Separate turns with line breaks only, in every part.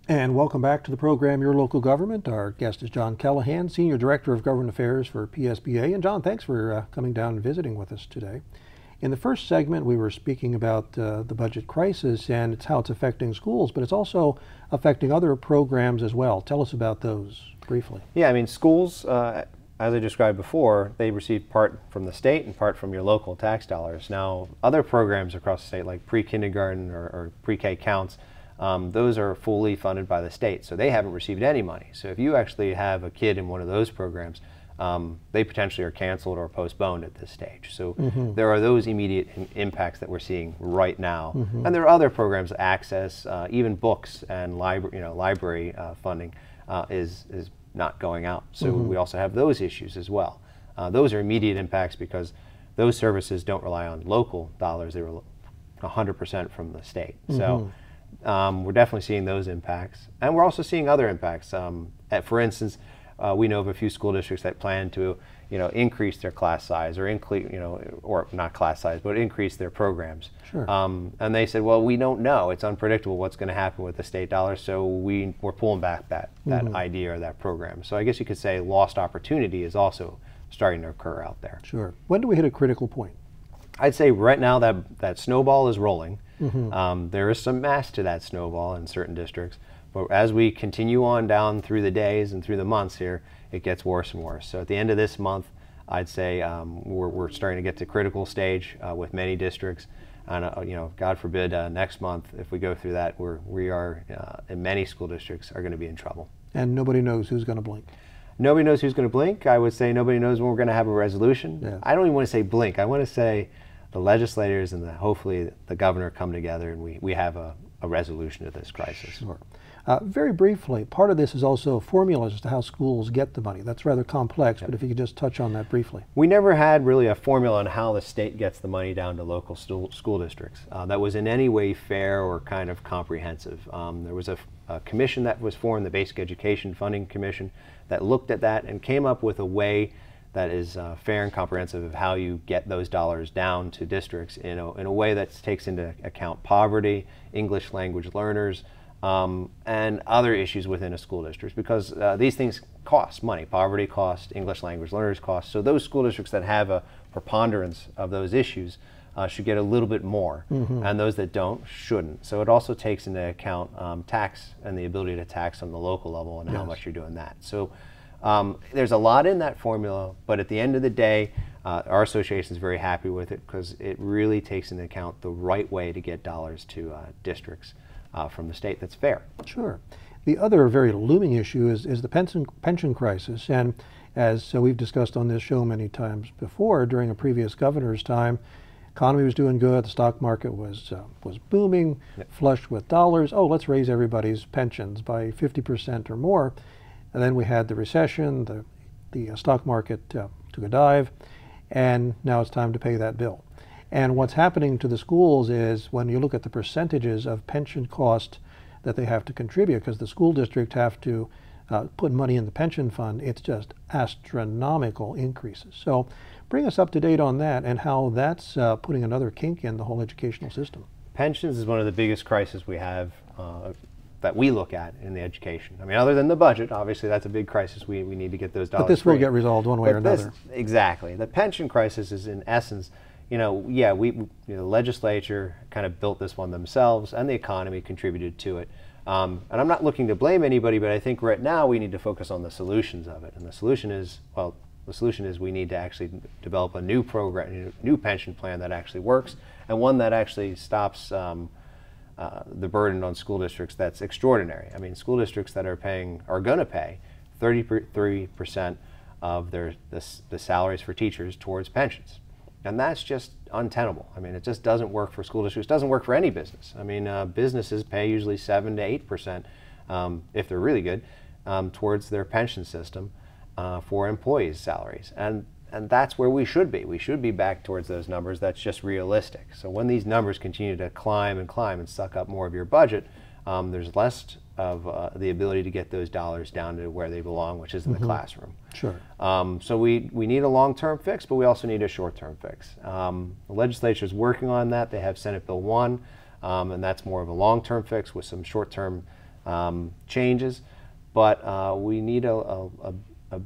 And welcome back to the program, Your Local Government. Our guest is John Callahan, Senior Director of Government Affairs for PSBA. And John, thanks for coming down and visiting with us today. In the first segment, we were speaking about the budget crisis and it's how it's affecting schools, but it's also affecting other programs as well. Tell us about those briefly.
Yeah, I mean, schools, as I described before, they receive part from the state and part from your local tax dollars. Now, other programs across the state, like pre-kindergarten or pre-K counts, those are fully funded by the state, so they haven't received any money. So if you actually have a kid in one of those programs, they potentially are canceled or postponed at this stage. So there are those immediate impacts that we're seeing right now. And there are other programs, access, even books and library funding is not going out. So we also have those issues as well. Those are immediate impacts because those services don't rely on local dollars. They were 100% from the state. So we're definitely seeing those impacts, and we're also seeing other impacts. For instance, we know of a few school districts that plan to, increase their class size or or not class size, but increase their programs.
Sure.
And they said, well, we don't know. It's unpredictable what's going to happen with the state dollars, so we're pulling back that idea or that program. So I guess you could say lost opportunity is also starting to occur out there.
Sure. When do we hit a critical point?
I'd say right now that snowball is rolling. There is some mass to that snowball in certain districts, but as we continue on down through the days and through the months here, it gets worse and worse. So at the end of this month, I'd say we're starting to get to critical stage with many districts, and God forbid next month if we go through that, we are in many school districts are going to be in trouble.
And nobody knows who's going to blink.
Nobody knows who's going to blink. I would say nobody knows when we're going to have a resolution.
Yeah.
I don't even want to say blink. I want to say the legislators and hopefully the governor come together and we have a resolution to this crisis.
Sure. Very briefly, part of this is also formulas as to how schools get the money. That's rather complex, but if you could just touch on that briefly.
We never had really a formula on how the state gets the money down to local school districts. That was in any way fair or kind of comprehensive. There was a commission that was formed, the Basic Education Funding Commission, that looked at that and came up with a way that is fair and comprehensive of how you get those dollars down to districts in a way that takes into account poverty, English language learners, and other issues within a school district, because these things cost money. Poverty costs, English language learners cost. So those school districts that have a preponderance of those issues should get a little bit more, and those that don't shouldn't. So it also takes into account tax and the ability to tax on the local level and how much you're doing that. So there's a lot in that formula, but at the end of the day, our association is very happy with it because it really takes into account the right way to get dollars to districts from the state that's fair.
Sure. The other very looming issue is the pension crisis, and as we've discussed on this show many times before, during a previous governor's time, economy was doing good, the stock market was booming, flush with dollars. Oh, let's raise everybody's pensions by 50% or more. And then we had the recession, the stock market took a dive, and now it's time to pay that bill. And what's happening to the schools is when you look at the percentages of pension cost that they have to contribute, because the school district have to put money in the pension fund, it's just astronomical increases. So bring us up to date on that and how that's putting another kink in the whole educational system.
Pensions is one of the biggest crises we have that we look at in the education. I mean, other than the budget, obviously that's a big crisis. We need to get those dollars.
But this will get resolved one way or another.
Exactly. The pension crisis is in essence, the legislature kind of built this one themselves, and the economy contributed to it. And I'm not looking to blame anybody, but I think right now we need to focus on the solutions of it. And the solution is we need to actually develop a new program, new pension plan that actually works, and one that actually stops the burden on school districts that's extraordinary. I mean, school districts that are going to pay 33% of the salaries for teachers towards pensions. And that's just untenable. I mean, it just doesn't work for school districts. It doesn't work for any business. I mean, businesses pay usually 7 to 8%, if they're really good, towards their pension system for employees' salaries. And that's where we should be. We should be back towards those numbers. That's just realistic. So when these numbers continue to climb and suck up more of your budget, there's less of the ability to get those dollars down to where they belong, which is in the classroom.
Sure.
So we need a long-term fix, but we also need a short-term fix. The legislature is working on that. They have Senate Bill 1, and that's more of a long-term fix with some short-term changes, but we need a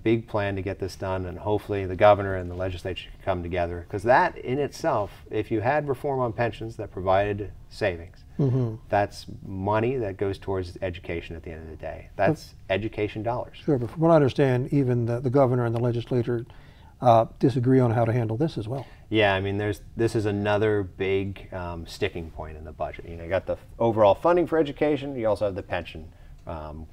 big plan to get this done, and hopefully the governor and the legislature can come together, because that in itself, if you had reform on pensions that provided savings, that's money that goes towards education at the end of the day. That's education dollars.
Sure, but from what I understand, even the governor and the legislature disagree on how to handle this as well.
Yeah, I mean, this is another big sticking point in the budget. You know, you got the overall funding for education, you also have the pension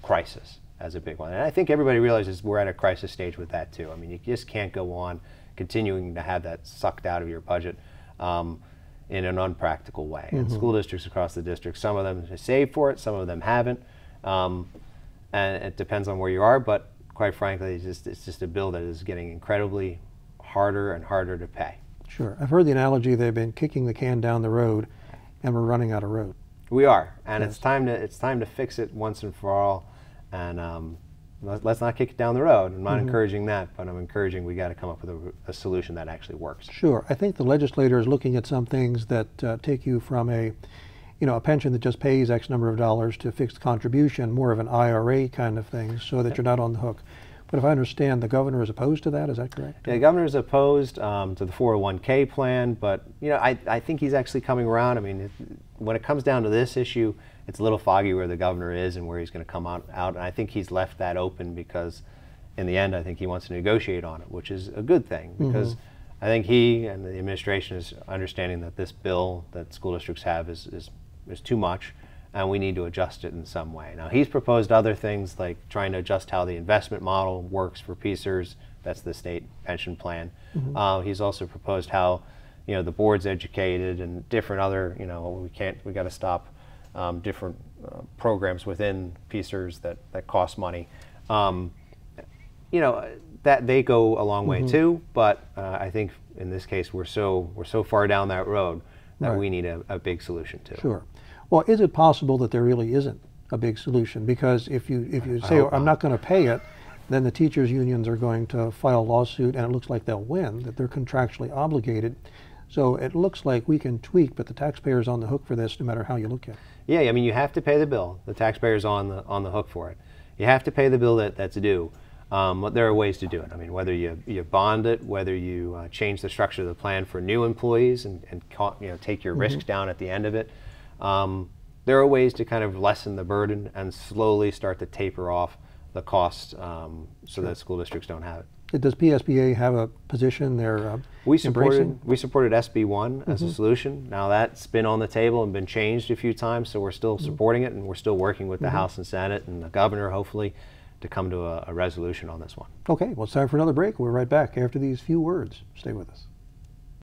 crisis as a big one. And I think everybody realizes we're at a crisis stage with that too. I mean, you just can't go on continuing to have that sucked out of your budget in an unpractical way. And school districts across the district, some of them have saved for it, some of them haven't. And it depends on where you are, but quite frankly, it's just a bill that is getting incredibly harder and harder to pay.
Sure. I've heard the analogy they've been kicking the can down the road and we're running out of road.
We are, and
Yes.
it's time to fix it once and for all. And let's not kick it down the road. I'm not encouraging that, but I'm encouraging we got to come up with a solution that actually works.
Sure. I think the legislator is looking at some things that take you from a pension that just pays X number of dollars to fixed contribution, more of an IRA kind of thing, so that you're not on the hook. But if I understand, the governor is opposed to that. Is that correct?
Yeah, the governor is opposed to the 401k plan, but I think he's actually coming around. I mean, when it comes down to this issue, it's a little foggy where the governor is and where he's going to come out. And I think he's left that open because, in the end, I think he wants to negotiate on it, which is a good thing, because I think he and the administration is understanding that this bill that school districts have is too much, and we need to adjust it in some way. Now, he's proposed other things like trying to adjust how the investment model works for PSERS. That's the state pension plan. He's also proposed how the board's educated and different other we got to stop different programs within PSERS that cost money. That they go a long way too, but I think in this case we're so far down that road that we need a big solution too.
Sure. Well, is it possible that there really isn't a big solution? Because if you say, I'm not going to pay it, then the teachers' unions are going to file a lawsuit, and it looks like they'll win, that they're contractually obligated. So it looks like we can tweak, but the taxpayer's on the hook for this no matter how you look at it.
Yeah, I mean, you have to pay the bill. The taxpayer's on the hook for it. You have to pay the bill that's due. But there are ways to do it. I mean, whether you bond it, whether you change the structure of the plan for new employees and take your risks down at the end of it. There are ways to kind of lessen the burden and slowly start to taper off the costs so that school districts don't have it.
Does PSBA have a position they're
We
embracing?
supported SB1 as a solution. Now that's been on the table and been changed a few times, so we're still supporting it, and we're still working with the House and Senate and the governor, hopefully, to come to a resolution on this one.
Okay, well, it's time for another break. We're right back after these few words. Stay with us.